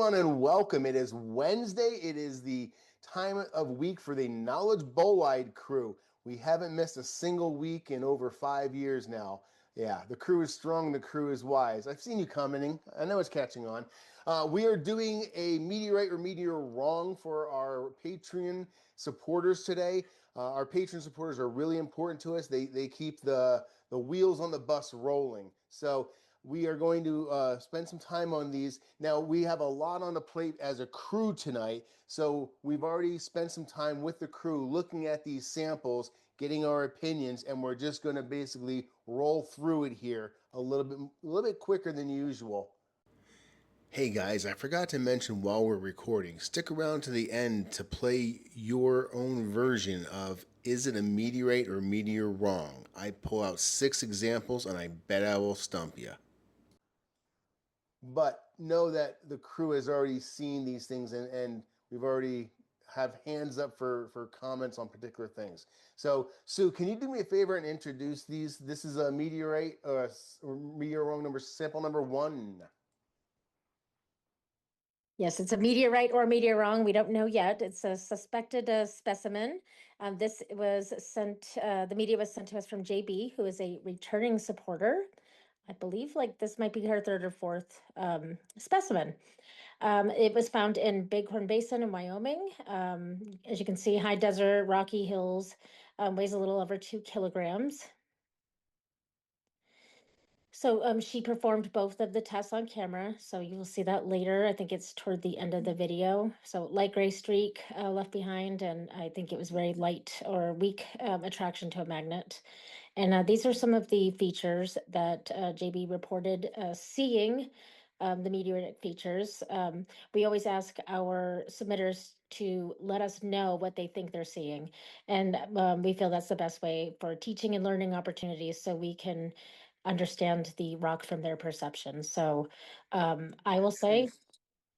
everyone, and welcome. It is Wednesday. It is the time of week for the Knowledge Bolide crew. We haven't missed a single week in over 5 years now. Yeah, the crew is strong, the crew is wise. I've seen you commenting. I know it's catching on. We are doing a Meteorite or Meteor Wrong for our Patreon supporters today. Our Patreon supporters are really important to us. They keep the wheels on the bus rolling. So we are going to spend some time on these. Now, we have a lot on the plate as a crew tonight, so we've already spent some time with the crew looking at these samples, getting our opinions, and we're just going to basically roll through it here a little bit quicker than usual. Hey guys, I forgot to mention while we're recording, stick around to the end to play your own version of Is It a Meteorite or Meteor Wrong? I pull out 6 examples and I bet I will stump you. But know that the crew has already seen these things and we've already have hands up for comments on particular things. So, Sue, can you do me a favor and introduce these? This is a Meteorite or Meteor Wrong sample number 1. Yes, it's a meteorite or meteor wrong. We don't know yet. It's a suspected specimen. This was sent, the media was sent to us from JB, who is a returning supporter. I believe like this might be her third or fourth specimen. It was found in Bighorn Basin in Wyoming. As you can see, high desert, rocky hills, weighs a little over 2 kilograms. So she performed both of the tests on camera. So you will see that later. I think it's toward the end of the video. So light gray streak left behind, and I think it was very light or weak attraction to a magnet. And these are some of the features that JB reported seeing, the meteoritic features. We always ask our submitters to let us know what they think they're seeing. And we feel that's the best way for teaching and learning opportunities so we can understand the rock from their perception. So I will say,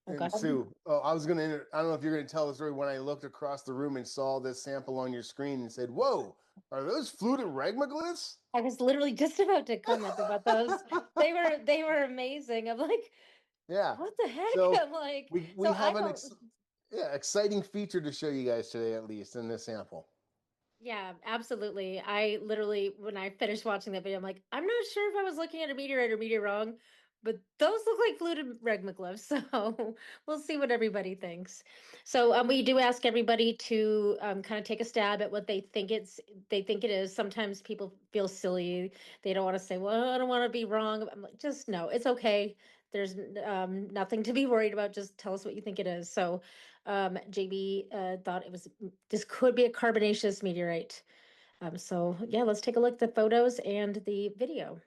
And Sue, I don't know if you're going to tell the story when I looked across the room and saw this sample on your screen and said, whoa, are those fluted regmaglypts? I was literally just about to comment about those. They were amazing. I'm like, Yeah. what the heck? So I'm like, we so have I an don't. exciting feature to show you guys today, at least in this sample. Yeah, absolutely. I literally, when I finished watching that video, I'm like, I'm not sure if I was looking at a meteorite or meteor wrong, but those look like fluted regmaglyphs. So we'll see what everybody thinks. So we do ask everybody to kind of take a stab at what they think it is. Sometimes people feel silly. They don't want to say, well, I don't want to be wrong. I'm like, just no, it's okay. There's nothing to be worried about. Just tell us what you think it is. So JB thought this could be a carbonaceous meteorite. So yeah, let's take a look at the photos and the video.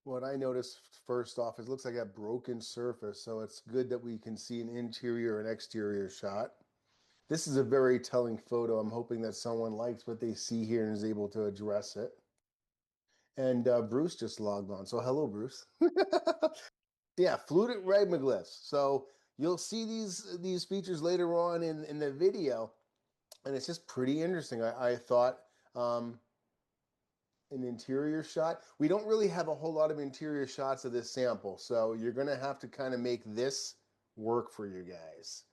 What I noticed first off is it looks like a broken surface, so it's good that we can see an interior and exterior shot. This is a very telling photo. I'm hoping that someone likes what they see here and is able to address it. And Bruce just logged on. So hello, Bruce. Yeah, fluted regmaglyphs. So you'll see these features later on in the video, and it's just pretty interesting. I thought an interior shot. We don't really have a whole lot of interior shots of this sample, so you're going to have to kind of make this work for you guys.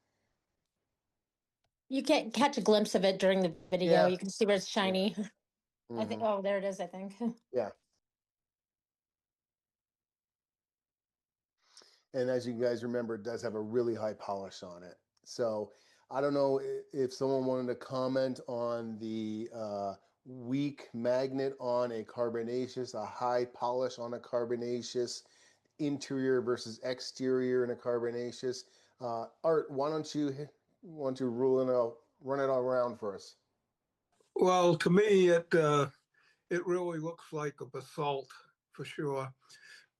You can't catch a glimpse of it during the video. Yeah. You can see where it's shiny. Yeah. I think, Mm-hmm. oh, there it is, I think. Yeah. And as you guys remember, it does have a really high polish on it. So I don't know if someone wanted to comment on the weak magnet on a carbonaceous, a high polish on a carbonaceous, interior versus exterior in a carbonaceous. Art, why don't you run it all around for us? Well, to me, it really looks like a basalt for sure.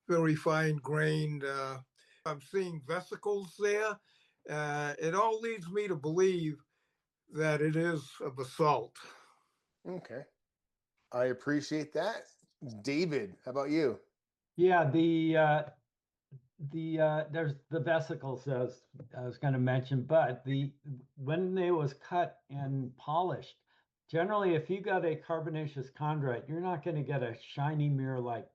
Very fine grained. I'm seeing vesicles there. It all leads me to believe that it is a basalt. Okay. I appreciate that. David, how about you? Yeah, there's the vesicles as I was going to mention, but when they was cut and polished, Generally, if you got a carbonaceous chondrite, you're not going to get a shiny mirror-like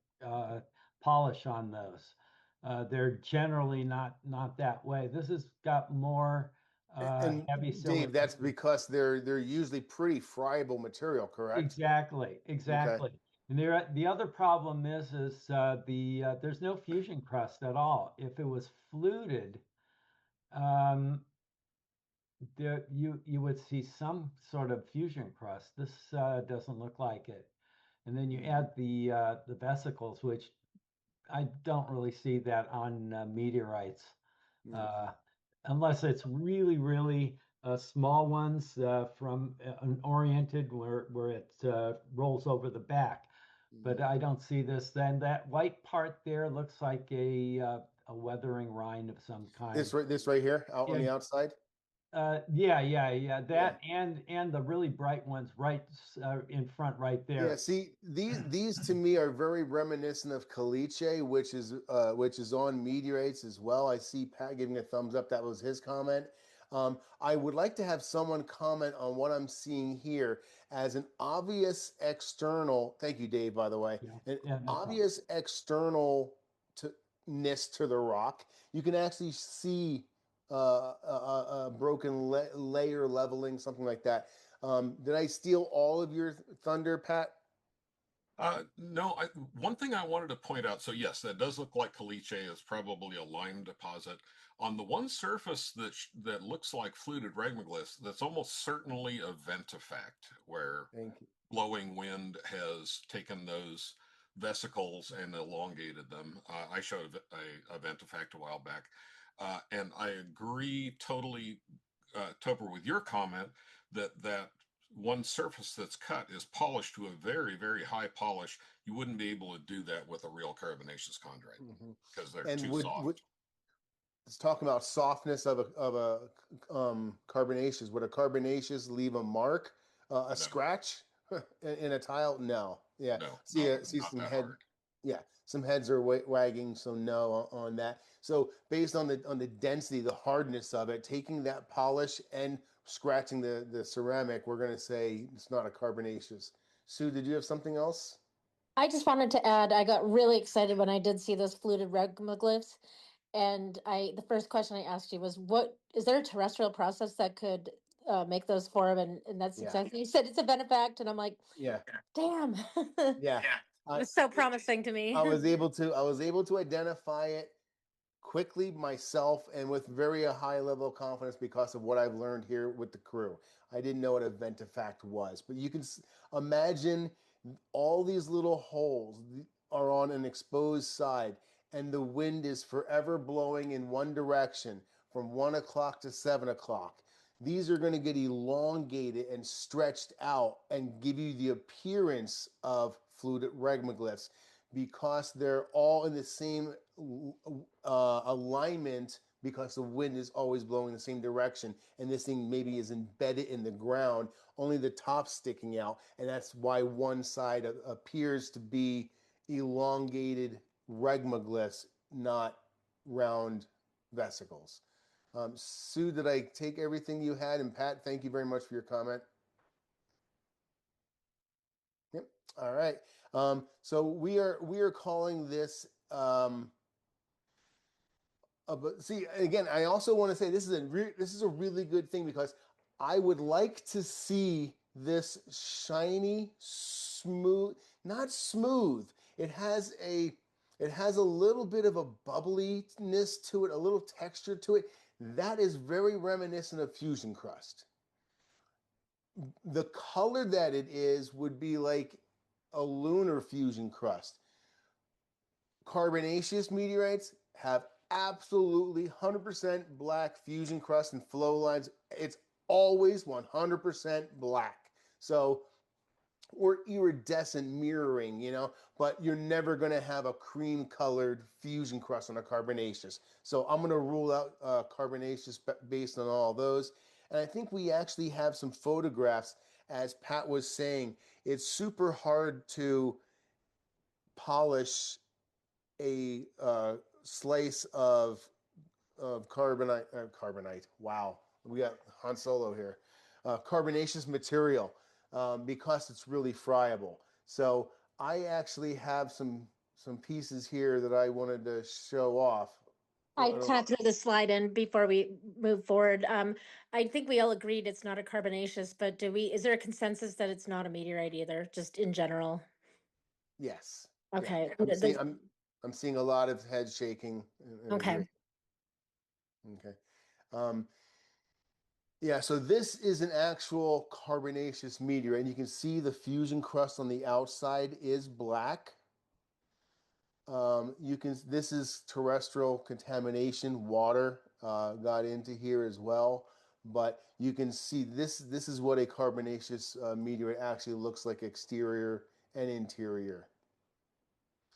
polish on those. They're generally not that way. This has got more And heavy Dave, that's silica. because they're usually pretty friable material, correct? Exactly, Okay. exactly. And the other problem is there's no fusion crust at all. If it was fluted, um, you would see some sort of fusion crust. This doesn't look like it. And then you add the vesicles, which I don't really see that on meteorites, uh, unless it's really, really small ones from an oriented where it rolls over the back. But I don't see this. Then that white part there looks like a weathering rind of some kind. This right here, out on Yeah. the outside. Yeah. That Yeah. and the really bright ones right in front right there. Yeah, see, these to me are very reminiscent of caliche, which is on meteorites as well. I see Pat giving a thumbs up. That was his comment. I would like to have someone comment on what I'm seeing here as an obvious external. Thank you, Dave, by the way. An Yeah, no problem. obvious external ness to the rock. You can actually see a broken layer leveling, something like that. Did I steal all of your thunder, Pat? No, one thing I wanted to point out, so yes, that does look like caliche is probably a lime deposit. On the one surface that looks like fluted regmaglypts, that's almost certainly a vent effect, where Thank you. blowing wind has taken those vesicles and elongated them. I showed a vent effect a while back. And I agree totally, Topher, with your comment that one surface that's cut is polished to a very, very high polish. You wouldn't be able to do that with a real carbonaceous chondrite because they're too soft. Let's talk about softness of a carbonaceous. Would a carbonaceous leave a mark, a No. scratch in a tile? No. Yeah. No, See not some that head. hard. Yeah, some heads are wagging, so no on that. So based on the density, the hardness of it, taking that polish and scratching the ceramic, we're going to say it's not a carbonaceous. Sue, did you have something else? I just wanted to add, I got really excited when I did see those fluted regmaglyphs. And the first question I asked you was, what is there a terrestrial process that could make those form? And that's Yeah. exactly, you said it's a benefact, and I'm like, Yeah. damn. Yeah. It was so promising to me. I was able to identify it quickly myself and with very a high level of confidence because of what I've learned here with the crew. I didn't know what a ventifact was, but you can imagine all these little holes are on an exposed side, and the wind is forever blowing in one direction from 1 o'clock to 7 o'clock. These are going to get elongated and stretched out and give you the appearance of fluted regmaglyphs because they're all in the same alignment because the wind is always blowing the same direction, and this thing maybe is embedded in the ground, only the top sticking out, and that's why one side appears to be elongated regmaglyphs, not round vesicles. Sue, did I take everything you had? And Pat, thank you very much for your comment. Yep. All right. So we are calling this. But see, again, I also want to say this is a really good thing because I would like to see this shiny, smooth, not smooth. It has a little bit of a bubbliness to it, a little texture to it. That is very reminiscent of fusion crust. The color that it is would be like a lunar fusion crust. Carbonaceous meteorites have absolutely 100% black fusion crust and flow lines. It's always 100% black. So, or iridescent mirroring, but you're never going to have a cream colored fusion crust on a carbonaceous. So I'm going to rule out carbonaceous based on all those. And I think we actually have some photographs, as Pat was saying. It's super hard to polish a slice of carbonite. Wow, we got Han Solo here. Carbonaceous material. because it's really friable. So I actually have some pieces here that I wanted to show off. I kind of threw the slide in before we move forward. I think we all agreed it's not a carbonaceous, but is there a consensus that it's not a meteorite either, just in general? Yes. Okay. Yeah. I'm seeing a lot of head shaking. Okay. Okay. Yeah, so this is an actual carbonaceous meteorite, and you can see the fusion crust on the outside is black. This is terrestrial contamination. Water got into here as well, but you can see this is what a carbonaceous meteorite actually looks like, exterior and interior.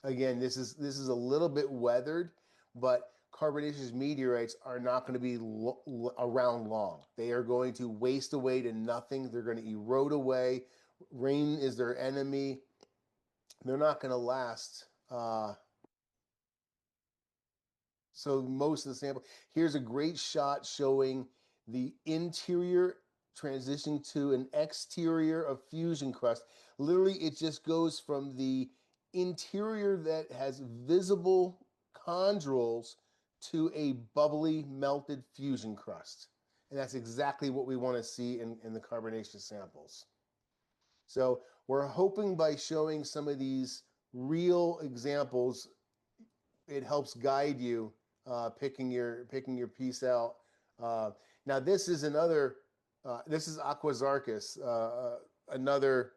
Again, this is a little bit weathered, but carbonaceous meteorites are not going to be around long. They are going to waste away to nothing. They're going to erode away. Rain is their enemy. They're not going to last. So most of the sample, here's a great shot showing the interior transitioning to an exterior of fusion crust. Literally, it just goes from the interior that has visible chondrules to a bubbly melted fusion crust. And that's exactly what we want to see in the carbonaceous samples. So we're hoping by showing some of these real examples, it helps guide you picking your piece out. Now this is another. This is Aquazarchus, another.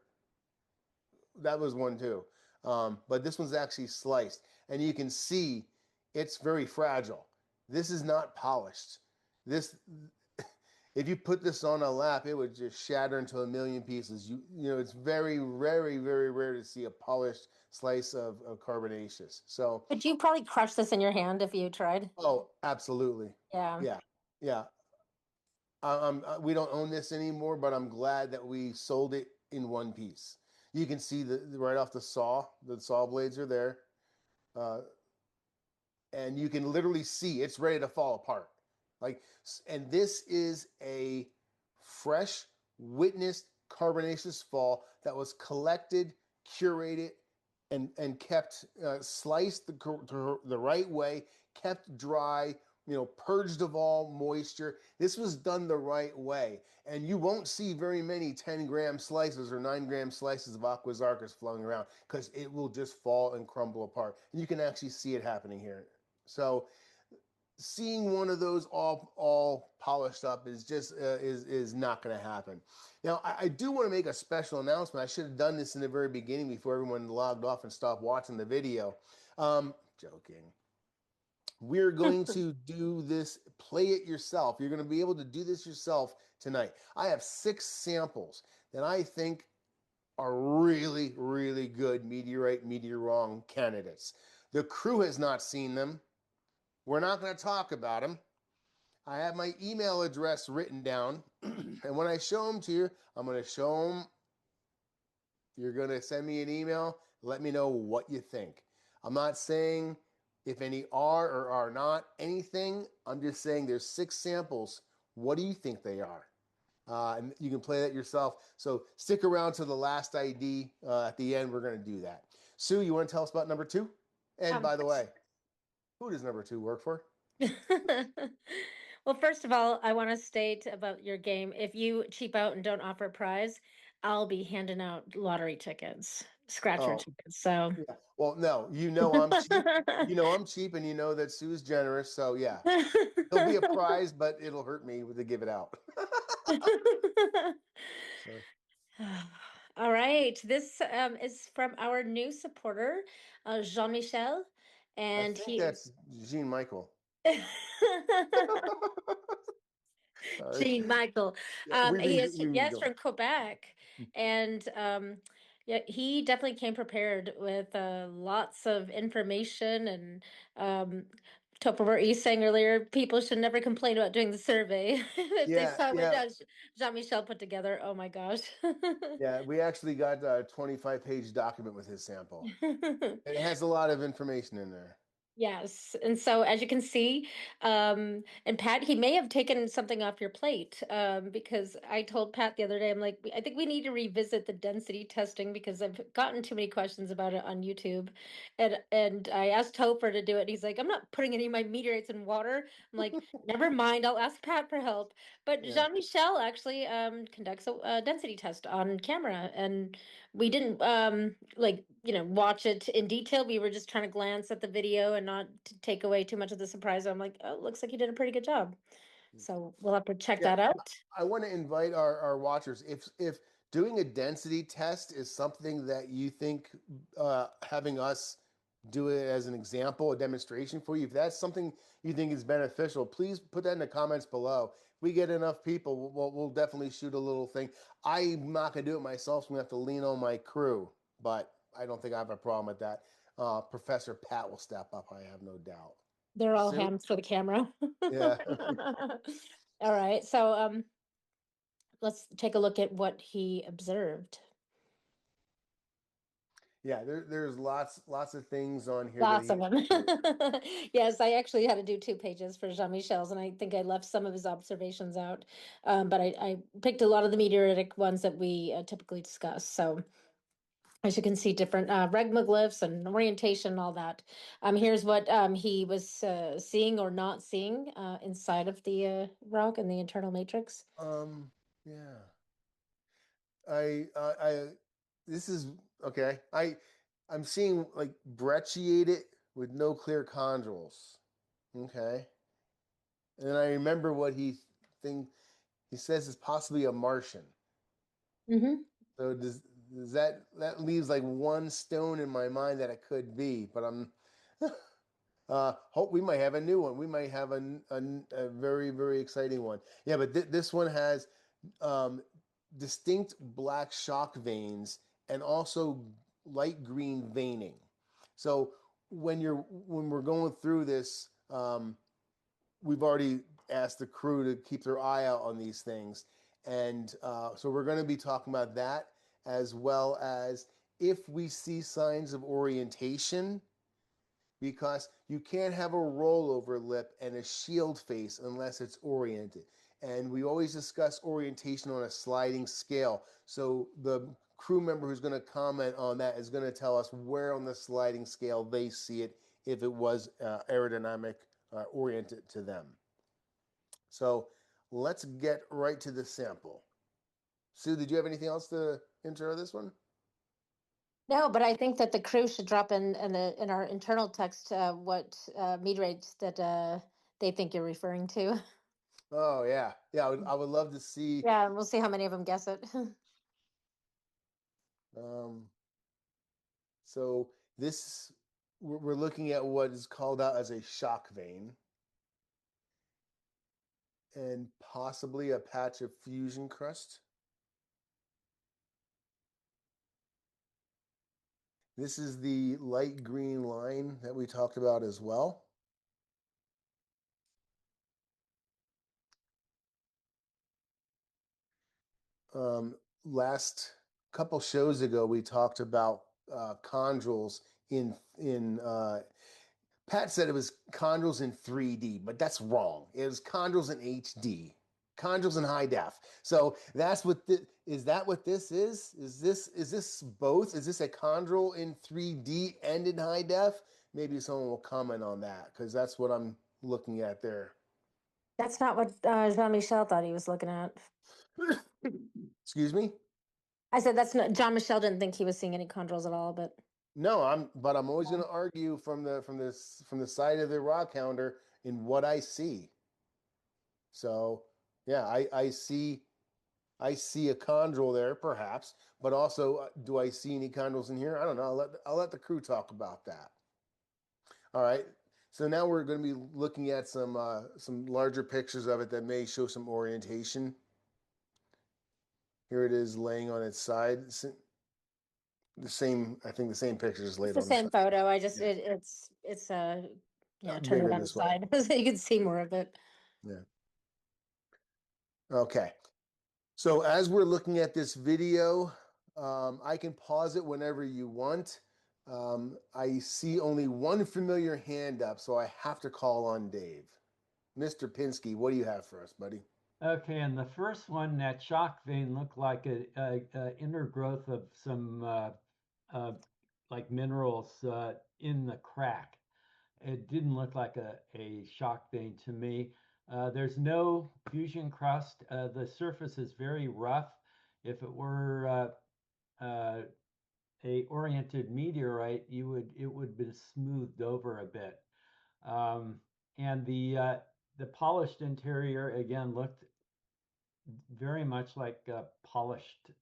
That was one too, but this one's actually sliced, and you can see it's very fragile. This is not polished. This, if you put this on a lap, it would just shatter into a million pieces. You know, it's very, very, very rare to see a polished slice of carbonaceous. So, But you probably crush this in your hand if you tried. oh, absolutely. Yeah. Yeah. Yeah. We don't own this anymore, but I'm glad that we sold it in one piece. You can see right off the saw blades are there. And you can literally see it's ready to fall apart. And this is a fresh, witnessed carbonaceous fall that was collected, curated, and kept sliced the right way, kept dry, purged of all moisture. This was done the right way. And you won't see very many 10-gram slices or 9-gram slices of Aquazarchus flowing around because it will just fall and crumble apart. And you can actually see it happening here. So seeing one of those all polished up is just is not going to happen. Now, I do want to make a special announcement. I should have done this in the very beginning before everyone logged off and stopped watching the video. Joking. We're going to do this, play it yourself. You're going to be able to do this yourself tonight. I have 6 samples that I think are really, really good Meteorite, MeteorWRONG candidates. The crew has not seen them. We're not going to talk about them. I have my email address written down. And when I show them to you, I'm going to show them. You're going to send me an email. Let me know what you think. I'm not saying if any are or are not anything. I'm just saying there's 6 samples. What do you think they are? And you can play that yourself. So stick around to the last ID. At the end, we're going to do that. Sue, you want to tell us about number 2? And by the way, who does number 2 work for? Well, first of all, I want to state about your game. If you cheap out and don't offer a prize, I'll be handing out lottery tickets, scratcher tickets. So, yeah. Well, no, I'm cheap. I'm cheap, and that Sue's generous. So yeah, there'll be a prize, but it'll hurt me to give it out. So. All right, this is from our new supporter, Jean-Michel, and I think that's Jean-Michel. Jean-Michel. Yeah, He is from Quebec, and yeah, he definitely came prepared with lots of information and TOPHER'S saying earlier, people should never complain about doing the survey if they saw what Jean-Michel put together. Oh my gosh. Yeah, we actually got a 25-page document with his sample. It has a lot of information in there. Yes. And so as you can see, and Pat, he may have taken something off your plate, because I told Pat the other day, I'm like, I think we need to revisit the density testing because I've gotten too many questions about it on YouTube. And I asked Topher to do it. And he's like, I'm not putting any of my meteorites in water. I'm like, never mind, I'll ask Pat for help. But Yeah. Jean-Michel actually conducts a density test on camera, and we didn't like watch it in detail. We were just trying to glance at the video and not to take away too much of the surprise. I'm like, oh, looks like you did a pretty good job. So we'll have to check Yeah, that out. I want to invite our watchers, if doing a density test is something that you think having us do it as an example, a demonstration for you, if that's something you think is beneficial, please put that in the comments below. If we get enough people, we'll definitely shoot a little thing. I'm not going to do it myself, so I'm going to have to lean on my crew, but I don't think I have a problem with that. Professor Pat will step up, I have no doubt. They're all Sue? hands for the camera. Yeah. All right. So let's take a look at what he observed. Yeah, there's lots of things on here that Lots he of them. Yes, I actually had to do 2 pages for Jean-Michel's, and I think I left some of his observations out. But I picked a lot of the meteoritic ones that we typically discuss. So as you can see, different regmaglyphs and orientation, all that. Here's what he was seeing or not seeing inside of the rock and the internal matrix. yeah. I this is okay. I'm seeing like brecciated with no clear chondrules. Okay. And then I remember what he says is possibly a Martian. Mm-hmm. So does that leaves like one stone in my mind that it could be, but I'm hope we might have a new one. We might have a very, very exciting one. Yeah, but this one has um, distinct black shock veins and also light green veining. So when we're going through this, we've already asked the crew to keep their eye out on these things, and so we're going to be talking about that as well as if we see signs of orientation, because you can't have a rollover lip and a shield face unless it's oriented. And we always discuss orientation on a sliding scale. So the crew member who's going to comment on that is going to tell us where on the sliding scale they see it if it was aerodynamic oriented to them. So let's get right to the sample. Sue, did you have anything else to intro this one? No, but I think that the crew should drop in our internal text what meteorites that they think you're referring to. Oh yeah, yeah. I would love to see. Yeah, we'll see how many of them guess it. Um, so this we're looking at what is called out as a shock vein, and possibly a patch of fusion crust. This is the light green line that we talked about as well. Last couple shows ago, we talked about chondrules in Pat said it was chondrules in 3D, but that's wrong. It was chondrules in HD, chondrules in high def. So that's what is that what this is? Is this both? Is this a chondrule in 3D and in high def? Maybe someone will comment on that because that's what I'm looking at there. That's not what Jean-Michel thought he was looking at. Excuse me? I said that's not Jean-Michel didn't think he was seeing any chondrules at all, but No, I'm always going to argue from the side of the rock counter in what I see. So yeah, I see a chondrule there, perhaps, but also, do I see any chondrules in here? I don't know. I'll let the crew talk about that. All right. So now we're going to be looking at some larger pictures of it that may show some orientation. Here it is laying on its side. The same, I think the same picture is it's laid the on the same side. photo. I just Yeah. it's yeah, turn it Bigger on its this way. side so you can see more of it. Yeah. Okay. So as we're looking at this video, I can pause it whenever you want. I see only one familiar hand up, so I have to call on Dave. Mr. Pinsky, what do you have for us, buddy? Okay, and the first one, that shock vein looked like a inner growth of some like minerals in the crack. It didn't look like a shock vein to me. There's no fusion crust. The surface is very rough. If it were a oriented meteorite, it would be smoothed over a bit. And the polished interior again looked very much like polished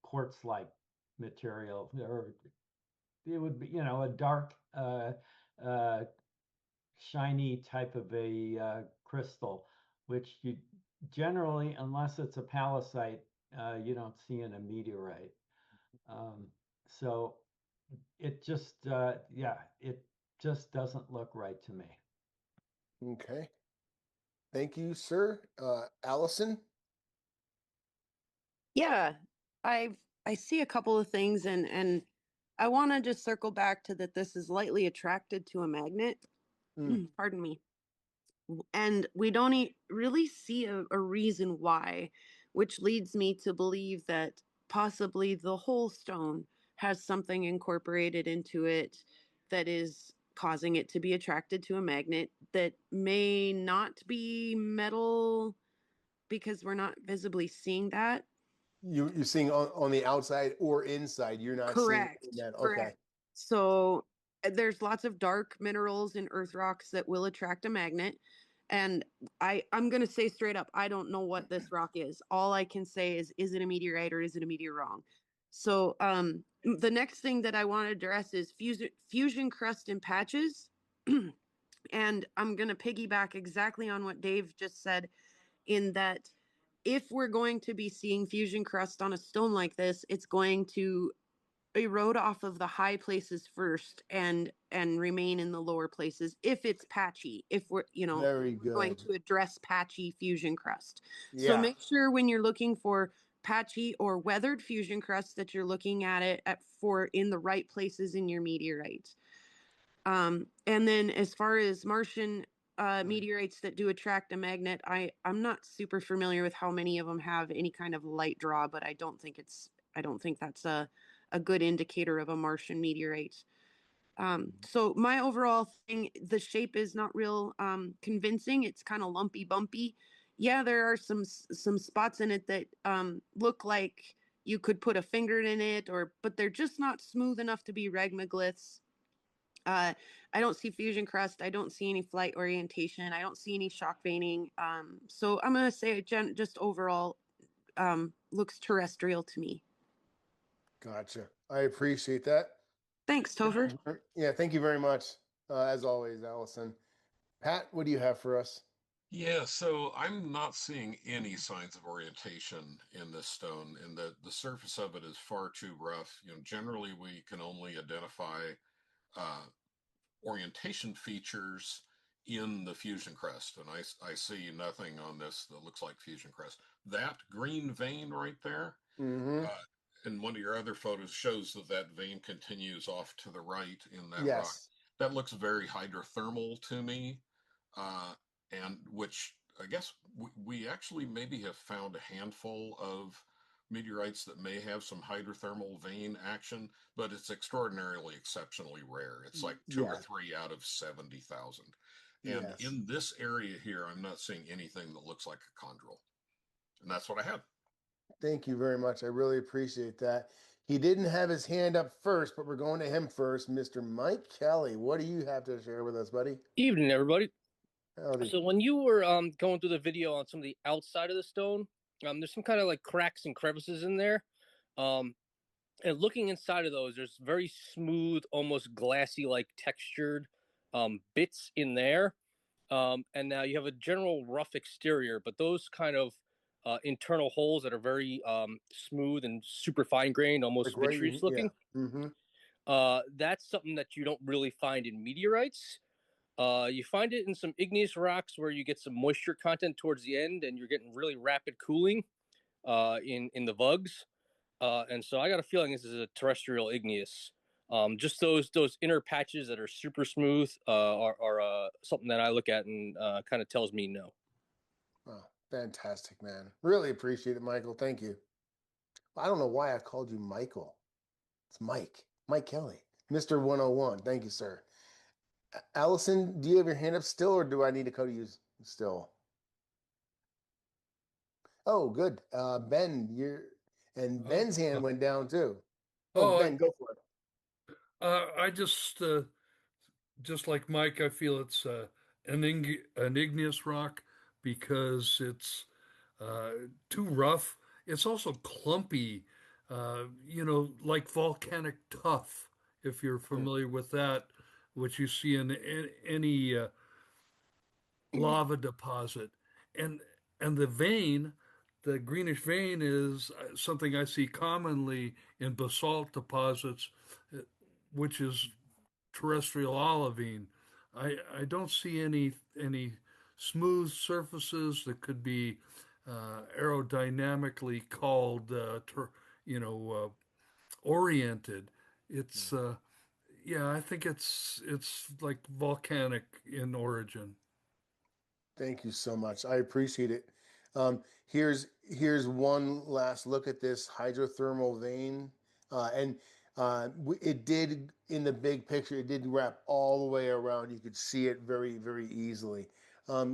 quartz-like material, or it would be, a dark, shiny type of a crystal, which you generally, unless it's a palisite, you don't see in a meteorite. So it just, it just doesn't look right to me. Okay. Thank you, sir. Allison? Yeah, I see a couple of things, and I want to just circle back to that this is lightly attracted to a magnet. Pardon me. And we don't really see a reason why, which leads me to believe that possibly the whole stone has something incorporated into it that is causing it to be attracted to a magnet that may not be metal because we're not visibly seeing that. You're seeing on the outside or inside. You're not Correct. seeing that. Correct. Okay. So there's lots of dark minerals in earth rocks that will attract a magnet. And I'm going to say straight up, I don't know what this rock is. All I can say is it a meteorite or is it a meteorwrong? So the next thing that I want to address is fusion crust and patches. And I'm going to piggyback exactly on what Dave just said, in that if we're going to be seeing fusion crust on a stone like this, it's going to erode off of the high places first and remain in the lower places if it's patchy, if we're Very going good. to address patchy fusion crust. So Yeah. make sure when you're looking for patchy or weathered fusion crust that you're looking at it for in the right places in your meteorite. And then as far as Martian meteorites that do attract a magnet, I'm not super familiar with how many of them have any kind of light draw, but I don't think that's a good indicator of a Martian meteorite. So my overall thing, the shape is not real convincing. It's kind of lumpy, bumpy. Yeah, there are some spots in it that look like you could put a finger in it, but they're just not smooth enough to be regmaglypts. I don't see fusion crust. I don't see any flight orientation. I don't see any shock veining. So I'm going to say just overall looks terrestrial to me. Gotcha. I appreciate that. Thanks, Topher. Yeah, thank you very much. As always, Allison. Pat, what do you have for us? Yeah, so I'm not seeing any signs of orientation in this stone, and the surface of it is far too rough. Generally we can only identify uh, orientation features in the fusion crust, and I see nothing on this that looks like fusion crust. That green vein right there, Mm-hmm. in one of your other photos, shows that vein continues off to the right in that rock. Yes. That looks very hydrothermal to me, and which I guess we actually maybe have found a handful of meteorites that may have some hydrothermal vein action, but it's extraordinarily, exceptionally rare. It's like two or three out of 70,000. And Yes. in this area here, I'm not seeing anything that looks like a chondrule. And that's what I had. Thank you very much. I really appreciate that. He didn't have his hand up first, but we're going to him first. Mr. Mike Kelly, what do you have to share with us, buddy? Evening, everybody. Howdy. So when you were going through the video on some of the outside of the stone, there's some kind of like cracks and crevices in there. And looking inside of those, there's very smooth, almost glassy, like textured bits in there. And now you have a general rough exterior, but those kind of internal holes that are very smooth and super fine grained, almost Like vitreous looking. Yeah. Mm-hmm. That's something that you don't really find in meteorites. You find it in some igneous rocks where you get some moisture content towards the end, and you're getting really rapid cooling in the vugs. And so I got a feeling this is a terrestrial igneous. Just those inner patches that are super smooth are something that I look at and kind of tells me no. Oh, fantastic, man. Really appreciate it, Michael. Thank you. I don't know why I called you Michael. It's Mike Kelly, Mr. 101. Thank you, sir. Allison, do you have your hand up still, or do I need to call you still? Oh, good. Ben, Ben's hand went down too. Oh, Ben, go for it. I just like Mike, I feel it's an igneous rock because it's too rough. It's also clumpy, like volcanic tuff, if you're familiar with that, which you see in any lava deposit. And the vein, the greenish vein, is something I see commonly in basalt deposits, which is terrestrial olivine. I don't see any smooth surfaces that could be aerodynamically called oriented. It's yeah, I think it's like volcanic in origin. Thank you so much. I appreciate it. Here's one last look at this hydrothermal vein, and it did, in the big picture, it did wrap all the way around. You could see it very, very easily.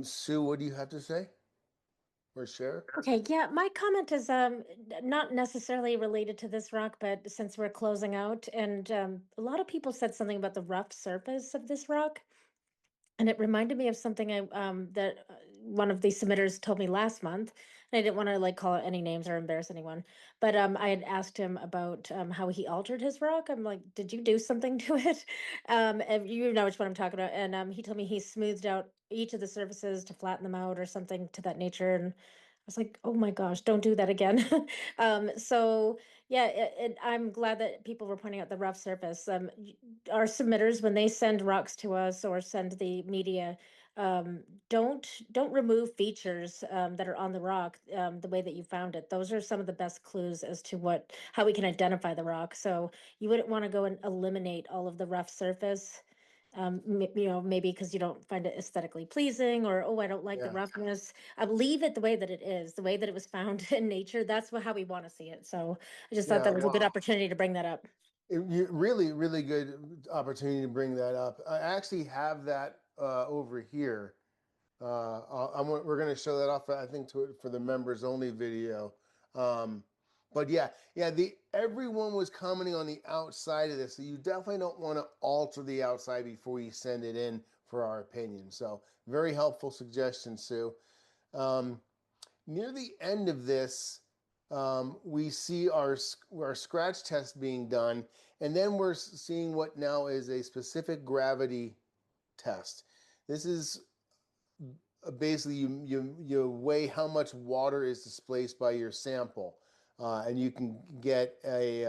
Sue, what do you have to say or share? Okay, yeah, my comment is not necessarily related to this rock, but since we're closing out, and a lot of people said something about the rough surface of this rock. And it reminded me of something that one of the submitters told me last month. And I didn't want to like call out any names or embarrass anyone, but I had asked him about how he altered his rock. I'm like, did you do something to it? And you know which one I'm talking about. And he told me he smoothed out each of the surfaces to flatten them out or something to that nature. And I was like, oh my gosh, don't do that again. So yeah, I'm glad that people were pointing out the rough surface. Our submitters, when they send rocks to us or send the media, um, don't remove features that are on the rock the way that you found it. Those are some of the best clues as to how we can identify the rock. So you wouldn't want to go and eliminate all of the rough surface. Maybe because you don't find it aesthetically pleasing, or oh, I don't like the Yeah. roughness. Leave it the way that it is, the way that it was found in nature. That's how we want to see it. So I just thought Yeah, that was a good opportunity to bring that up. really, really good opportunity to bring that up. I actually have that over here. We're going to show that off, I think, for the members only video. But yeah, everyone was commenting on the outside of this, so you definitely don't want to alter the outside before you send it in for our opinion. So very helpful suggestion, Sue. Near the end of this, we see our scratch test being done, and then we're seeing what now is a specific gravity test. This is basically you weigh how much water is displaced by your sample, and you can get a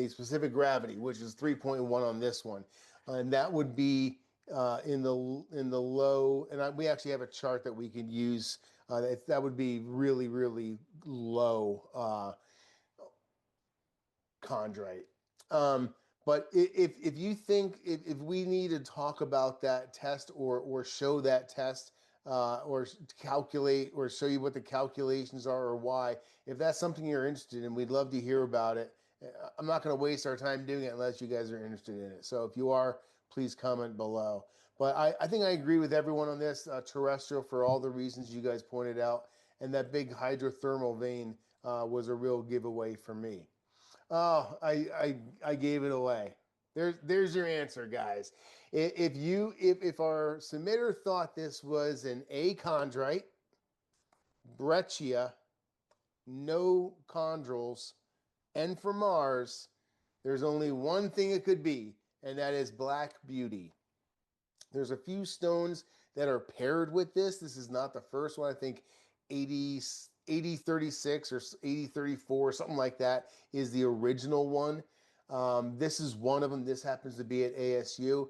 specific gravity, which is 3.1 on this one, and that would be in the low. And we actually have a chart that we can use. That would be really, really low chondrite. But if you think if we need to talk about that test or show that test or calculate or show you what the calculations are or why, if that's something you're interested in, we'd love to hear about it. I'm not going to waste our time doing it unless you guys are interested in it. So if you are, please comment below. But I think I agree with everyone on this, terrestrial, for all the reasons you guys pointed out. And that big hydrothermal vein was a real giveaway for me. Oh, I gave it away. There's your answer, guys. If our submitter thought this was an achondrite, breccia, no chondrules, and for Mars, there's only one thing it could be, and that is black beauty. There's a few stones that are paired with this. This is not the first one. I think 8036 or 8034, something like that, is the original one. This is one of them. This happens to be at ASU.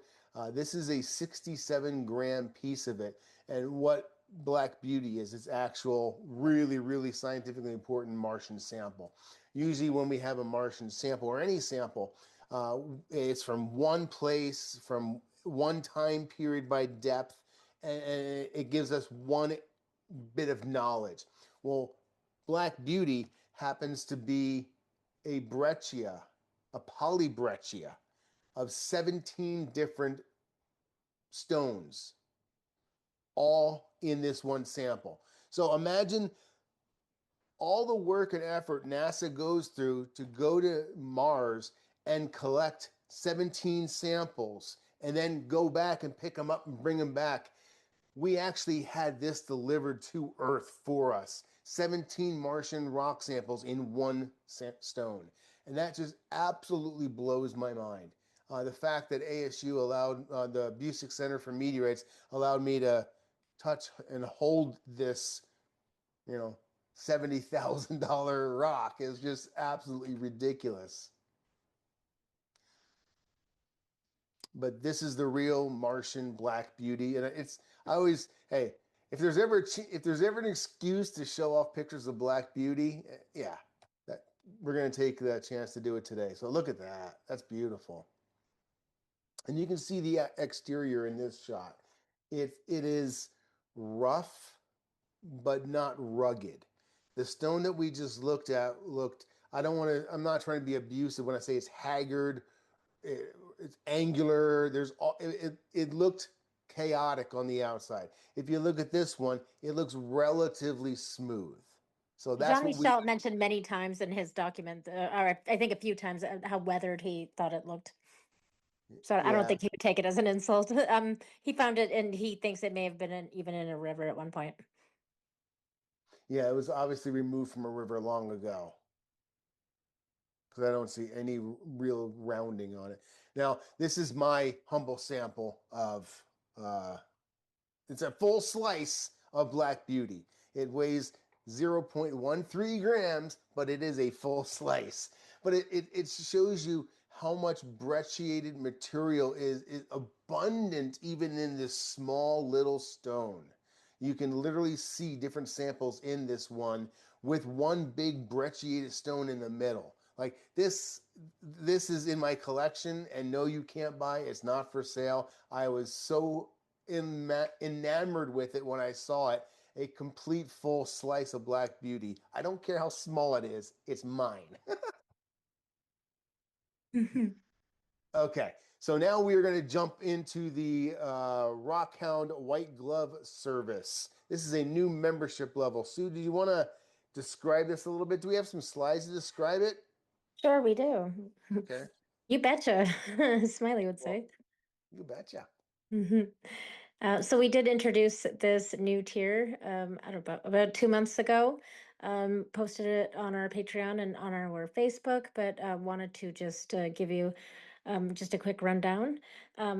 This is a 67-gram piece of it. And what Black Beauty is its actual really, really scientifically important Martian sample. Usually when we have a Martian sample or any sample, it's from one place, from one time period by depth, and it gives us one bit of knowledge. Well, Black Beauty happens to be a breccia, a polybreccia of 17 different stones, all in this one sample. So imagine all the work and effort NASA goes through to go to Mars and collect 17 samples and then go back and pick them up and bring them back. We actually had this delivered to Earth for us. 17 Martian rock samples in one stone. And that just absolutely blows my mind. The fact that ASU allowed, the Busick Center for Meteorites allowed me to touch and hold this, $70,000 rock is just absolutely ridiculous. But this is the real Martian Black Beauty, and I always, hey, if there's ever an excuse to show off pictures of Black Beauty, yeah, that we're gonna take that chance to do it today. So look at that, that's beautiful, and you can see the exterior in this shot. It is rough, but not rugged. The stone that we just looked at I'm not trying to be abusive when I say it's haggard, it's angular. It looked chaotic on the outside. If you look at this one, it looks relatively smooth. So that's what Jean-Michel mentioned many times in his document, or I think a few times, how weathered he thought it looked. So I don't think he would take it as an insult. He found it, and he thinks it may have been even in a river at one point. Yeah, it was obviously removed from a river long ago, because I don't see any real rounding on it. Now, this is my humble sample of, it's a full slice of Black Beauty. It weighs 0.13 grams, but it is a full slice. But it shows you how much brecciated material is abundant even in this small little stone. You can literally see different samples in this one with one big brecciated stone in the middle. Like this is in my collection, and no, you can't buy it. It's not for sale. I was so enamored with it when I saw it. A complete full slice of Black Beauty. I don't care how small it is. It's mine. Okay, so now we are going to jump into the Rockhound White Glove Service. This is a new membership level. Sue, do you want to describe this a little bit? Do we have some slides to describe it? Sure, we do. Okay. You betcha, Smiley would say. You betcha. So we did introduce this new tier, I don't know, about 2 months ago. Posted it on our Patreon and on our Facebook, but wanted to just give you just a quick rundown.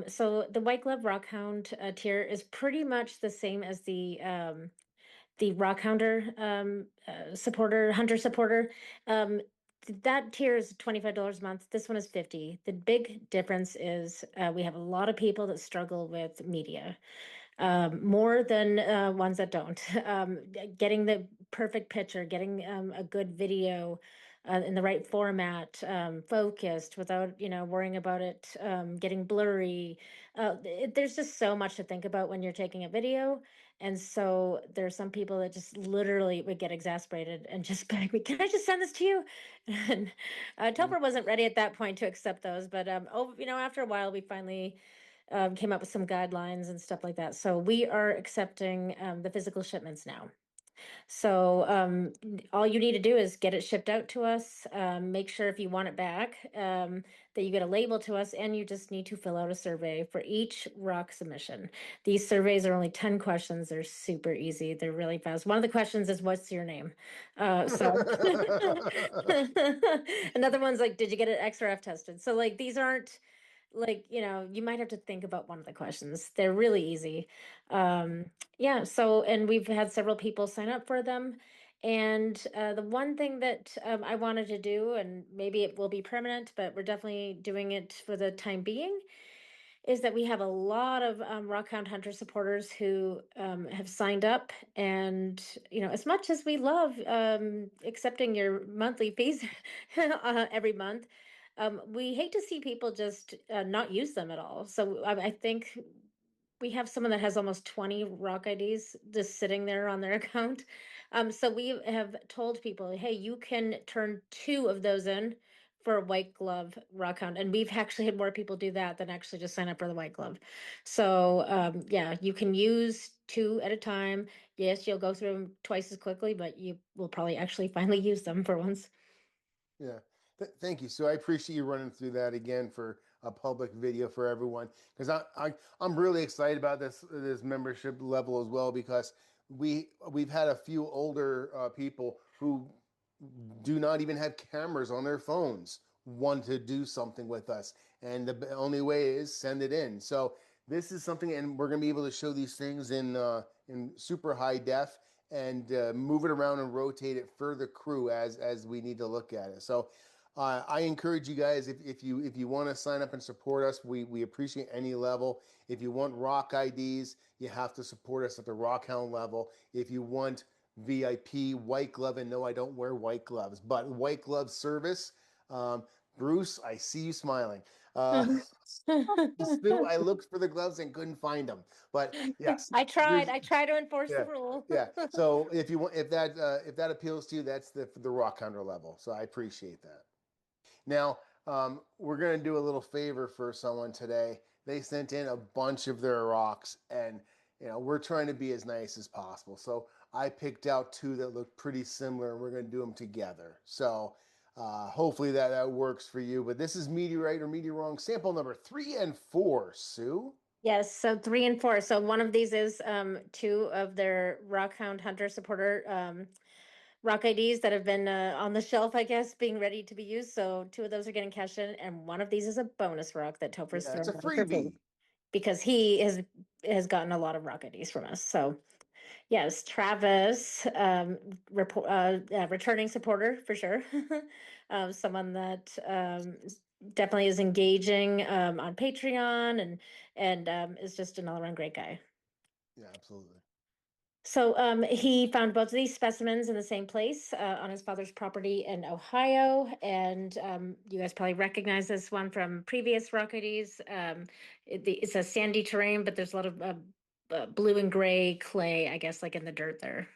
So the White Glove Rockhound tier is pretty much the same as the Rockhounder supporter, hunter supporter. That tier is $25 a month. This one is $50. The big difference is we have a lot of people that struggle with media, more than ones that don't. Getting the perfect picture, getting a good video in the right format, focused without worrying about it getting blurry. There's just so much to think about when you're taking a video. And so there's some people that just literally would get exasperated and just be like, "Can I just send this to you?" And Topher wasn't ready at that point to accept those, but after a while, we finally came up with some guidelines and stuff like that. So we are accepting the physical shipments now. So all you need to do is get it shipped out to us. Make sure if you want it back that you get a label to us, and you just need to fill out a survey for each rock submission. These surveys are only 10 questions. They're super easy. They're really fast. One of the questions is, what's your name? So another one's like, did you get it XRF tested? So like these aren't like, you might have to think about one of the questions. They're really easy. Yeah, so, and we've had several people sign up for them. And the one thing that I wanted to do, and maybe it will be permanent, but we're definitely doing it for the time being, is that we have a lot of Rockhound Hunter supporters who have signed up, and as much as we love accepting your monthly fees every month, we hate to see people just not use them at all. So I think we have someone that has almost 20 rock IDs just sitting there on their account. So we have told people, hey, you can turn 2 of those in for a white glove rock hound. And we've actually had more people do that than actually just sign up for the white glove. So yeah, you can use 2 at a time. Yes, you'll go through them twice as quickly, but you will probably actually finally use them for once. Yeah. Thank you. So I appreciate you running through that again for a public video for everyone, because I'm really excited about this membership level as well, because we've had a few older people who do not even have cameras on their phones want to do something with us, and the only way is send it in. So this is something, and we're going to be able to show these things in super high def, and move it around and rotate it for the crew as we need to look at it. So I encourage you guys, if you want to sign up and support us, we appreciate any level. If you want rock IDs, you have to support us at the Rockhound level. If you want VIP white glove, and no, I don't wear white gloves, but white glove service. Bruce, I see you smiling. Sue, I looked for the gloves and couldn't find them, but yes, I tried to enforce the yeah, rule. yeah. So if you want, if that appeals to you, that's the rock hunter level. So I appreciate that. Now, we're going to do a little favor for someone today. They sent in a bunch of their rocks, and we're trying to be as nice as possible. So I picked out 2 that look pretty similar, and we're going to do them together. So hopefully that works for you. But this is Meteorite or MeteorWRONG sample number 3 and 4, Sue. Yes, so 3 and 4. So one of these is 2 of their Rockhound Hunter supporter rock IDs that have been on the shelf, I guess, being ready to be used. So 2 of those are getting cashed in, and one of these is a bonus rock that Topher's Yeah, it's a thrown in for free freebie. because he has gotten a lot of rock IDs from us. So yes, Travis, returning supporter for sure. Someone that definitely is engaging on Patreon, and is just an all around great guy. Yeah, absolutely. So he found both of these specimens in the same place on his father's property in Ohio. And you guys probably recognize this one from previous rock IDs. It's a sandy terrain, but there's a lot of blue and gray clay, I guess, like in the dirt there.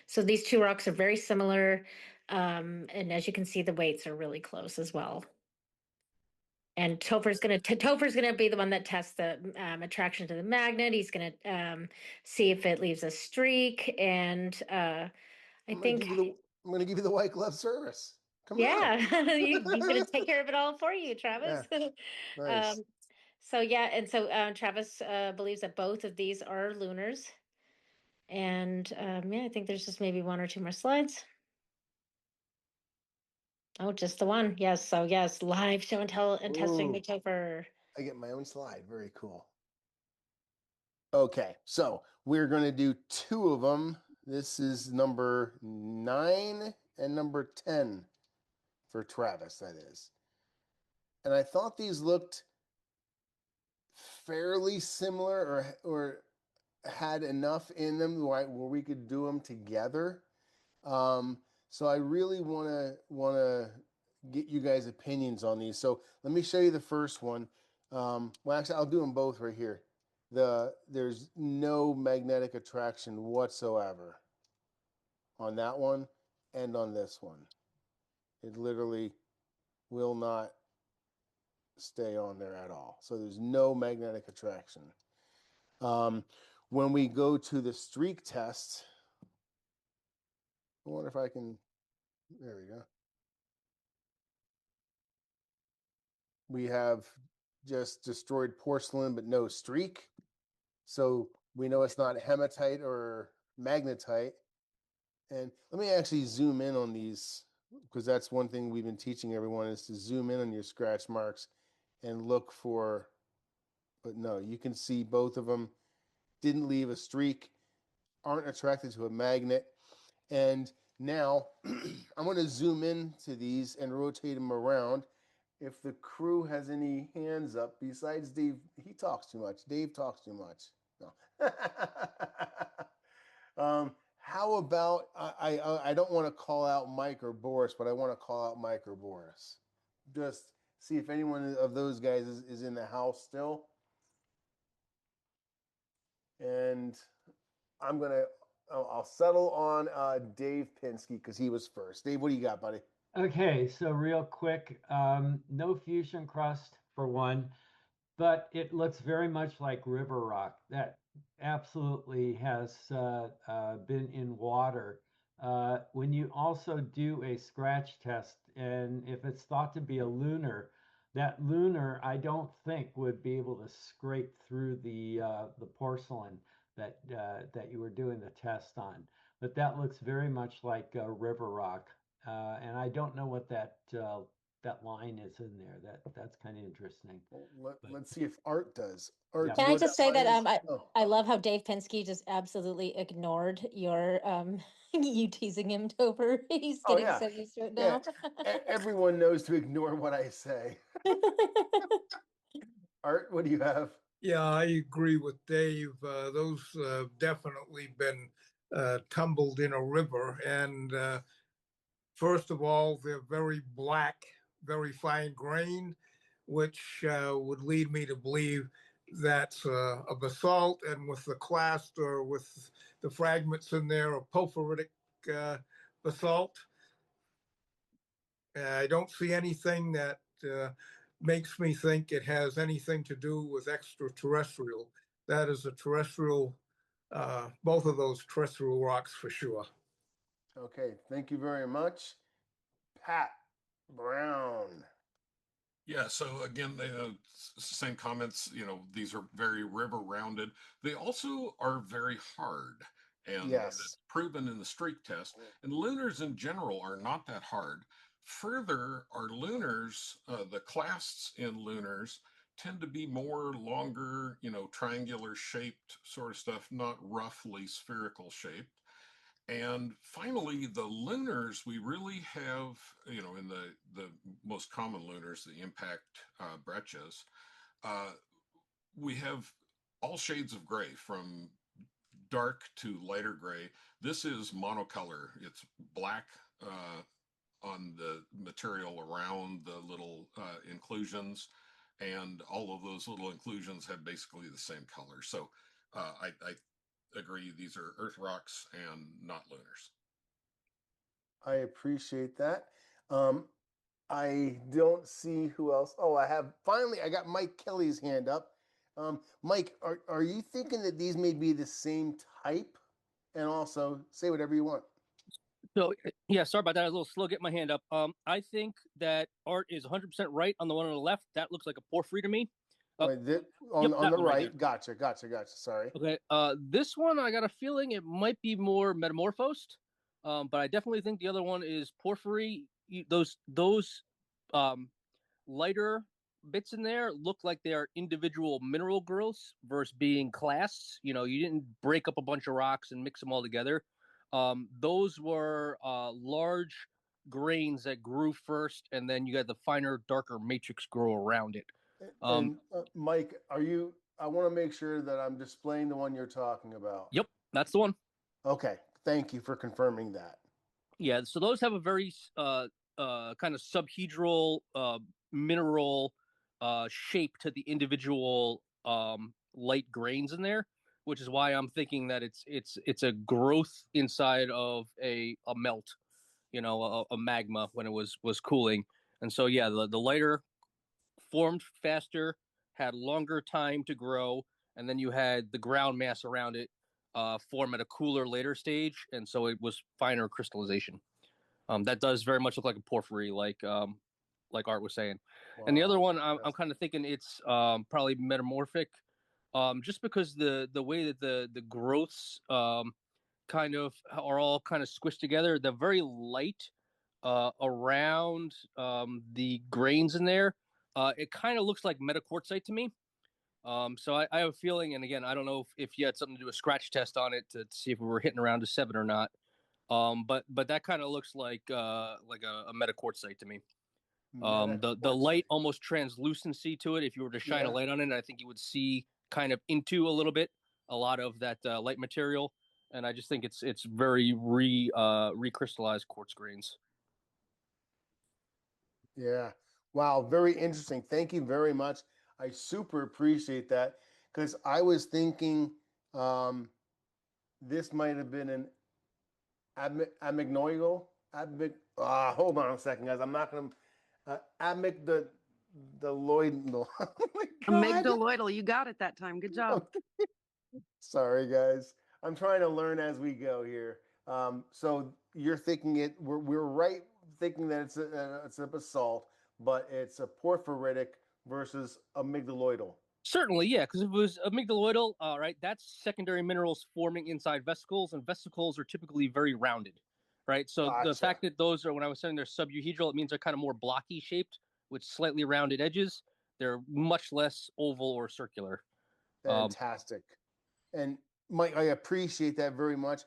So these 2 rocks are very similar. And as you can see, the weights are really close as well. And Topher's gonna be the one that tests the attraction to the magnet. He's gonna see if it leaves a streak, and I think I'm gonna give you the white glove service. Come yeah, on. he's gonna take care of it all for you, Travis. Yeah, nice. So yeah, and so Travis believes that both of these are lunars, and yeah, I think there's just maybe 1 or 2 more slides. Oh, just the one. Yes. So yes, live show and tell and testing Ooh, the Topher. I get my own slide. Very cool. Okay, so we're going to do 2 of them. This is number 9 and number 10 for Travis, that is. And I thought these looked fairly similar, or had enough in them where we could do them together. So I really want to get you guys' opinions on these. So let me show you the first one. Well, actually, I'll do them both right here. There's no magnetic attraction whatsoever on that one and on this one. It literally will not stay on there at all. So there's no magnetic attraction. When we go to the streak test, I wonder if I can, there we go. We have just destroyed porcelain, but no streak. So we know it's not hematite or magnetite. And let me actually zoom in on these, because that's one thing we've been teaching everyone, is to zoom in on your scratch marks and look for, but no, you can see both of them didn't leave a streak, aren't attracted to a magnet. And now I'm going to zoom in to these and rotate them around. if the crew has any hands up besides Dave. He talks too much. Dave talks too much. No. How about I don't want to call out Mike or Boris, but I want to call out Mike or Boris. Just see if anyone of those guys is in the house still. And I'll settle on Dave Pinsky because he was first. Dave, what do you got, buddy? Okay, so real quick, no fusion crust for one, but it looks very much like river rock. That absolutely has been in water. When you also do a scratch test, and if it's thought to be a lunar, that lunar I don't think would be able to scrape through the porcelain that you were doing the test on. But that looks very much like river rock, and I don't know what that line is in there. That's kind of interesting. Well, let's see if Art does. Art, Yeah. do you Can know I what just say that line is? I love how Dave Pinsky just absolutely ignored your you teasing him, Topher. He's Oh, getting yeah. so used to it Yeah, now. everyone knows to ignore what I say. Art, what do you have? Yeah, I agree with Dave. Those definitely been tumbled in a river. And first of all, they're very black, very fine grained, which would lead me to believe that's a basalt, and with the clast or with the fragments in there, a porphyritic basalt. I don't see anything that makes me think it has anything to do with extraterrestrial. That is a terrestrial, both of those terrestrial rocks for sure. Okay, thank you very much. Pat Brown. Yeah, so again, same comments. These are very river rounded. They also are very hard, and Yes. that's proven in the streak test. And lunars in general are not that hard. Further, our lunars, the clasts in lunars tend to be more longer, triangular shaped sort of stuff, not roughly spherical shaped. And finally, the lunars, we really have, in the most common lunars, the impact breccias, we have all shades of gray from dark to lighter gray. This is monocolor. It's black on the material around the little inclusions, and all of those little inclusions have basically the same color. So I agree, these are earth rocks and not lunars. I appreciate that. I don't see who else. Oh, I got Mike Kelly's hand up. Mike, are you thinking that these may be the same type? And also say whatever you want. So yeah, sorry about that. I was a little slow getting my hand up. I think that Art is 100% right on the one on the left. That looks like a porphyry to me. Wait, on that the one right right. Gotcha. Sorry. Okay. This one I got a feeling it might be more metamorphosed. But I definitely think the other one is porphyry. Those lighter bits in there look like they are individual mineral growths versus being clasts. You didn't break up a bunch of rocks and mix them all together. Those were large grains that grew first, and then you had the finer, darker matrix grow around it. And Mike, I want to make sure that I'm displaying the one you're talking about. Yep, that's the one. Okay, thank you for confirming that. Yeah, so those have a very kind of subhedral mineral shape to the individual light grains in there, which is why I'm thinking that it's a growth inside of a melt, a magma when it was cooling. And so yeah, the lighter formed faster, had longer time to grow, and then you had the ground mass around it form at a cooler later stage, and so it was finer crystallization. That does very much look like a porphyry, like Art was saying. Wow. And the other one, I'm kind of thinking it's probably metamorphic, just because the way that the growths kind of are all kind of squished together. They're very light around the grains in there. It kind of looks like metaquartzite to me. So I have a feeling, and again, I don't know if you had something to do a scratch test on it to see if we were hitting around a 7 or not. But that kind of looks like a metaquartzite to me. The light almost translucency to it. If you were to shine a light on it, I think you would see kind of into a little bit a lot of that light material. And I just think it's very recrystallized quartz grains. Yeah. Wow. Very interesting. Thank you very much. I super appreciate that because I was thinking this might have been an amignoidal. Hold on a second, guys. I'm not going to amygdaloid. Oh my God. Amygdaloidal. You got it that time. Good job. Sorry, guys. I'm trying to learn as we go here. So you're thinking we're right thinking that it's a basalt, but it's a porphyritic versus amygdaloidal. Certainly, yeah, because if it was amygdaloidal, right, that's secondary minerals forming inside vesicles, and vesicles are typically very rounded, right? So the fact that those are, when I was saying they're subuhedral, it means they're kind of more blocky shaped with slightly rounded edges. They're much less oval or circular. Fantastic. And Mike, I appreciate that very much.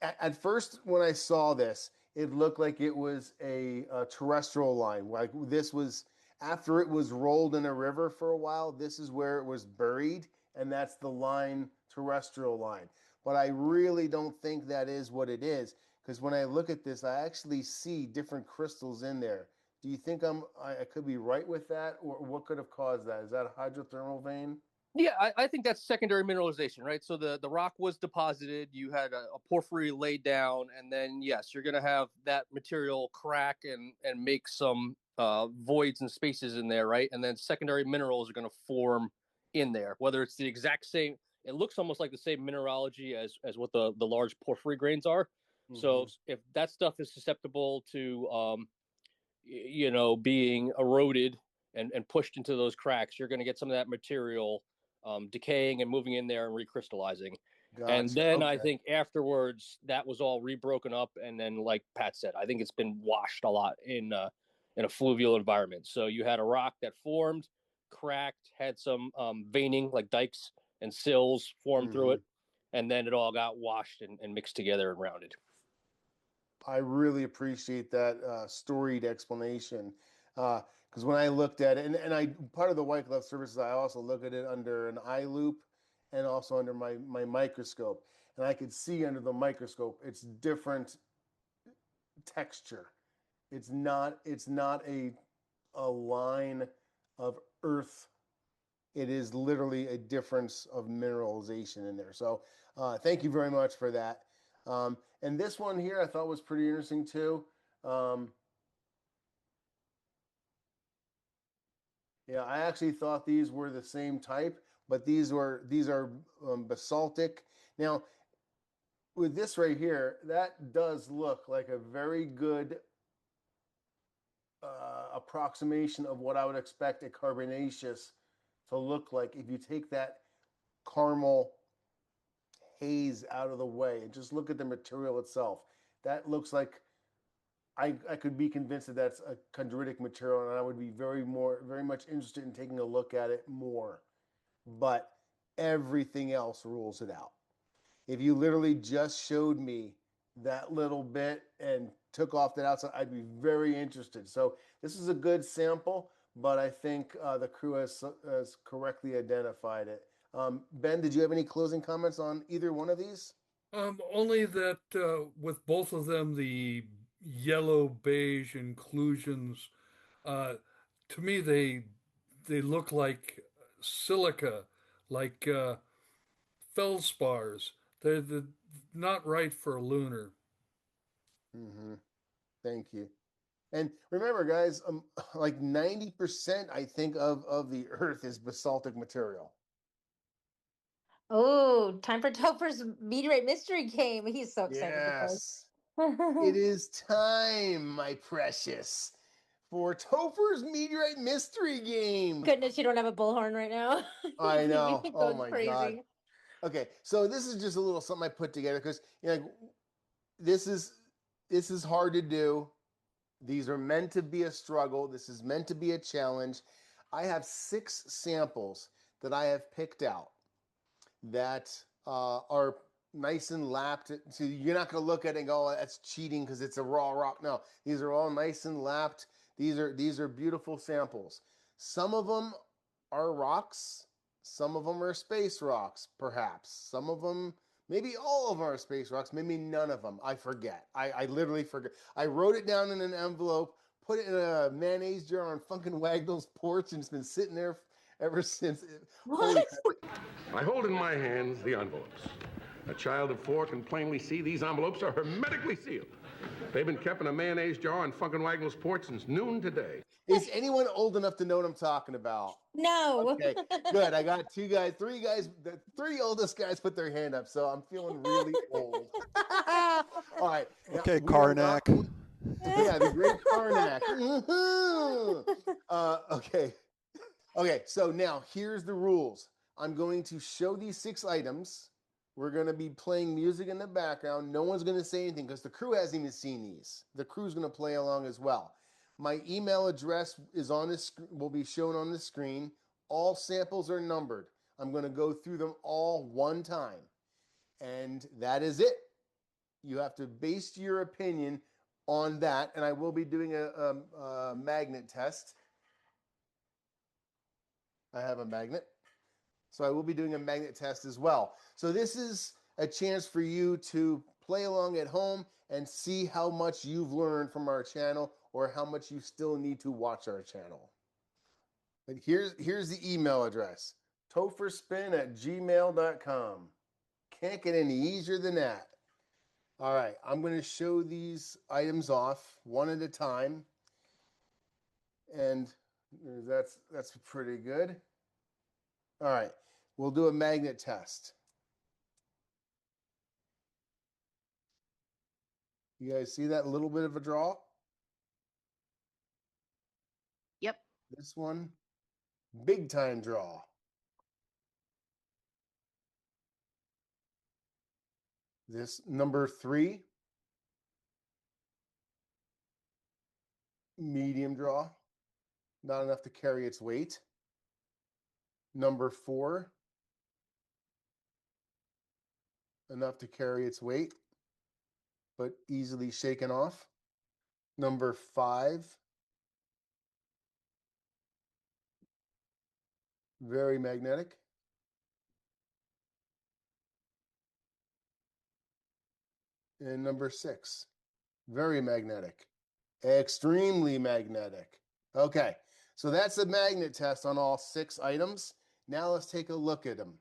At first, when I saw this, it looked like it was a terrestrial line. Like this was after it was rolled in a river for a while. This is where it was buried, and that's the line, terrestrial line. But I really don't think that is what it is, because when I look at this, I actually see different crystals in there. Do you think I could be right with that, or what could have caused that? Is that a hydrothermal vein? Yeah, I think that's secondary mineralization, right? So the rock was deposited, you had a porphyry laid down, and then, yes, you're going to have that material crack and make some voids and spaces in there, right? And then secondary minerals are going to form in there, whether it's the exact same, it looks almost like the same mineralogy as what the large porphyry grains are. Mm-hmm. So if that stuff is susceptible to, being eroded and pushed into those cracks, you're going to get some of that material decaying and moving in there and recrystallising. Gotcha. And then I think afterwards that was all rebroken up, and then, like Pat said, I think it's been washed a lot in a fluvial environment. So you had a rock that formed, cracked, had some veining like dikes and sills formed through it, and then it all got washed and mixed together and rounded. I really appreciate that storied explanation. Because when I looked at it, and I part of the white glove services, I also look at it under an eye loop and also under my microscope. And I could see under the microscope, it's different texture. It's not a line of earth. It is literally a difference of mineralization in there. So thank you very much for that. And this one here I thought was pretty interesting too. Yeah, I actually thought these were the same type, but these are basaltic. Now, with this right here, that does look like a very good approximation of what I would expect a carbonaceous to look like if you take that caramel haze out of the way and just look at the material itself. That looks like I could be convinced that that's a chondritic material, and I would be very much interested in taking a look at it more. But everything else rules it out. If you literally just showed me that little bit and took off that outside, I'd be very interested. So this is a good sample, but I think the crew has correctly identified it. Ben, did you have any closing comments on either one of these? Only that with both of them, the yellow beige inclusions, to me they look like silica, like feldspars. They're not right for a lunar. Thank you. And remember, guys, like 90%, I think, of the Earth is basaltic material. Oh, time for Topher's Meteorite Mystery Game. He's so excited. Yes. It is time, my precious, for Topher's Meteorite Mystery Game. Goodness, you don't have a bullhorn right now. I know. Oh my God. Okay, so this is just a little something I put together because this is hard to do. These are meant to be a struggle. This is meant to be a challenge. I have 6 samples that I have picked out that are nice and lapped. So you're not going to look at it and go, oh, that's cheating because it's a raw rock. No, these are all nice and lapped, These are beautiful samples. Some of them are rocks. Some of them are space rocks, perhaps. Some of them, maybe all of them are space rocks. Maybe none of them. I forget. I literally forget. I wrote it down in an envelope, put it in a mayonnaise jar on Funkin' Wagnall's porch, and it's been sitting there ever since. Holy What? I hold in my hands the envelopes. A child of 4 can plainly see these envelopes are hermetically sealed. They've been kept in a mayonnaise jar on Funkin' Wagnall's porch since noon today. Is anyone old enough to know what I'm talking about? No. Okay, good. I got 2 guys, 3 guys. The 3 oldest guys put their hand up, so I'm feeling really old. All right. Okay, Karnak. Yeah, the great Karnak. Okay. Okay, so now here's the rules. I'm going to show these 6 items. We're going to be playing music in the background. No one's going to say anything because the crew hasn't even seen these. The crew's going to play along as well. My email address is on this, will be shown on the screen. All samples are numbered. I'm going to go through them all one time. And that is it. You have to base your opinion on that. And I will be doing a magnet test. I have a magnet. So I will be doing a magnet test as well. So this is a chance for you to play along at home and see how much you've learned from our channel or how much you still need to watch our channel. But here's the email address, topherspin@gmail.com. Can't get any easier than that. All right, I'm going to show these items off one at a time. And that's pretty good. All right, we'll do a magnet test. You guys see that little bit of a draw? Yep. This one, big time draw. This number 3, medium draw, not enough to carry its weight. Number 4, enough to carry its weight, but easily shaken off. Number 5, very magnetic. And number 6, very magnetic, extremely magnetic. Okay, so that's the magnet test on all 6 items. Now let's take a look at them.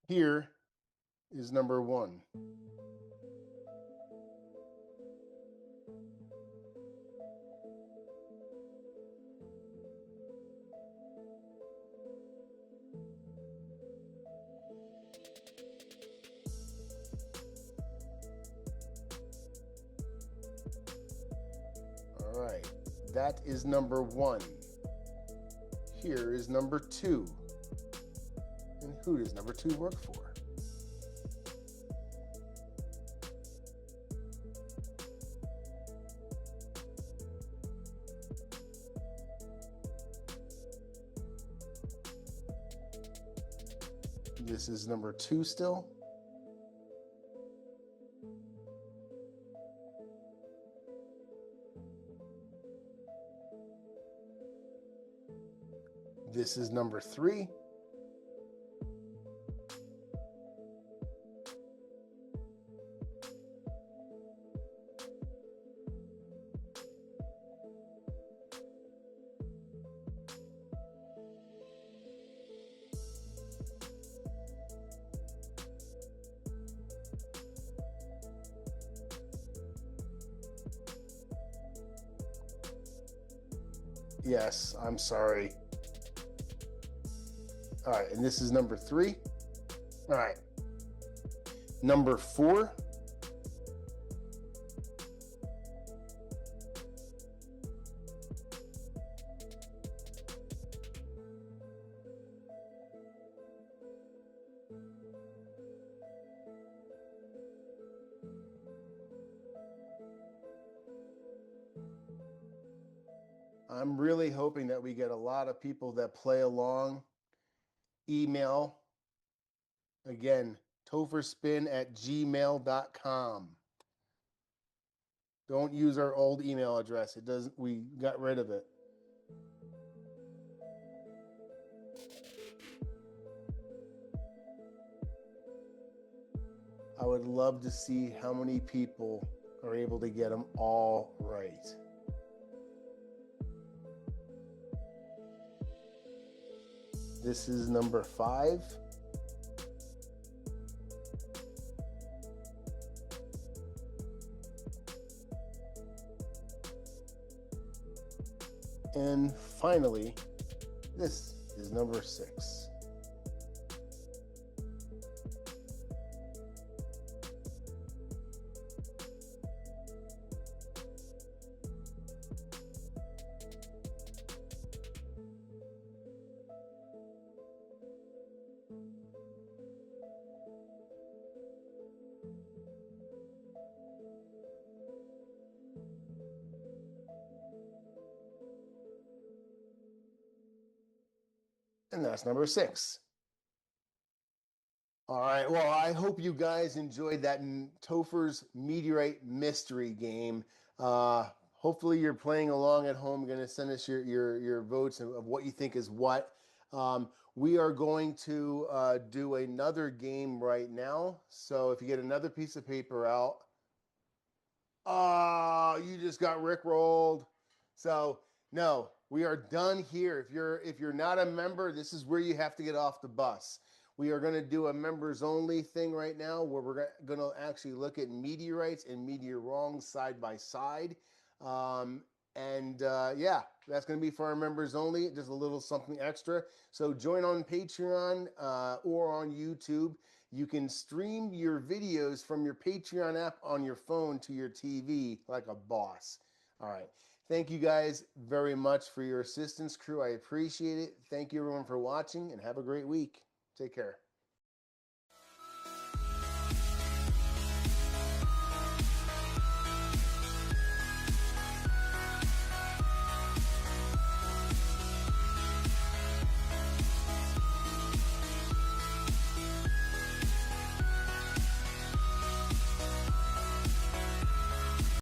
Here is number 1. All right, that is number 1. Here is number 2. And who does number 2 work for? This is number 2 still. This is number 3. Yes, I'm sorry. All right, and this is number 3. All right. Number 4. I'm really hoping that we get a lot of people that play along. Email, again, topherspin@gmail.com. Don't use our old email address. It doesn't. We got rid of it. I would love to see how many people are able to get them all right. This is number 5. And finally, this is number 6. And that's number 6. All right. Well, I hope you guys enjoyed that TOPHER'S Meteorite mystery game. Hopefully you're playing along at home. You're going to send us your votes of what you think is what. We are going to do another game right now. So if you get another piece of paper out, you just got rickrolled. So no, we are done here. If you're not a member, this is where you have to get off the bus. We are going to do a members only thing right now where we're going to actually look at meteorites and MeteorWRONG side by side. Yeah, that's going to be for our members only, just a little something extra. So join on Patreon or on YouTube. You can stream your videos from your Patreon app on your phone to your TV like a boss. All right. Thank you guys very much for your assistance, crew. I appreciate it. Thank you everyone for watching and have a great week. Take care.